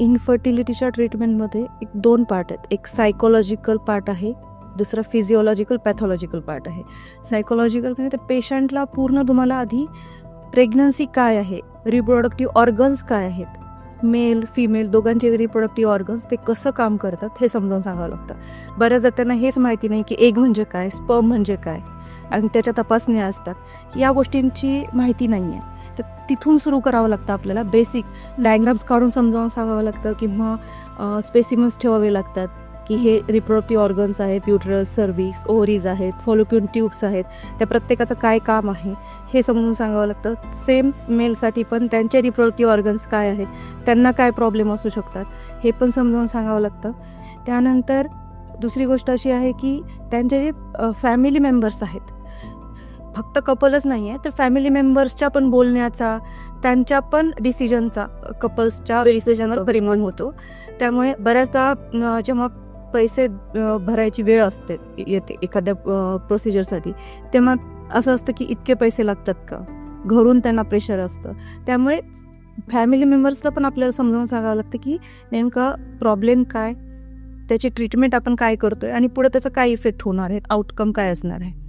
इनफर्टिलिटीच्या ट्रीटमेंटमध्ये एक 2 पार्ट आहेत. एक सायकोलॉजिकल पार्ट आहे, दुसरा फिजिओलॉजिकल पॅथॉलॉजिकल पार्ट आहे. सायकोलॉजिकल म्हणजे त्या पेशंटला पूर्ण तुम्हाला आधी प्रेग्नन्सी काय आहे, रिप्रोडक्टिव्ह ऑर्गन्स काय आहेत, मेल फिमेल दोघांचे रिप्रोडक्टिव्ह ऑर्गन्स ते कसं काम करतात हे समजावून सांगावं लागतं. बऱ्याचदा त्यांना हेच माहिती नाही की एग म्हणजे काय, स्पर्म म्हणजे काय, आणि त्याच्या तपासण्या असतात. या गोष्टींची माहिती नाही आहे. तर तिथून सुरू करावं लागतं आपल्याला. बेसिक डायग्राम्स काढून समजावून सांगावं लागतं किंवा स्पेसिमन्स ठेवावे लागतात की हे रिप्रोडक्टिव्ह ऑर्गन्स आहेत, युटरस, सर्व्हिक्स, ओव्हरीज आहेत, फॉलोपियन ट्यूब्स आहेत, त्या प्रत्येकाचं काय काम आहे हे समजून सांगावं लागतं. सेम मेलसाठी पण त्यांचे रिप्रोडक्टिव्ह ऑर्गन्स काय आहेत, त्यांना काय प्रॉब्लेम असू शकतात हे पण समजावून सांगावं लागतं. त्यानंतर दुसरी गोष्ट अशी आहे की त्यांचे जे फॅमिली मेंबर्स आहेत, फक्त कपलच नाही आहे तर फॅमिली मेंबर्सच्या पण बोलण्याचा, त्यांच्या पण डिसिजनचा, कपल्सच्या डिसिजनवर परिणाम होतो. त्यामुळे बऱ्याचदा जेव्हा पैसे भरायची वेळ असते येते एखाद्या प्रोसिजरसाठी, तेव्हा असं असतं की इतके पैसे लागतात का, घरून त्यांना प्रेशर असतं. त्यामुळे फॅमिली मेंबर्सला पण आपल्याला समजावून सांगावं लागतं की नेमका प्रॉब्लेम काय, त्याची ट्रीटमेंट आपण काय करतोय आणि पुढे त्याचा काय इफेक्ट होणार आहे, आउटकम काय असणार आहे.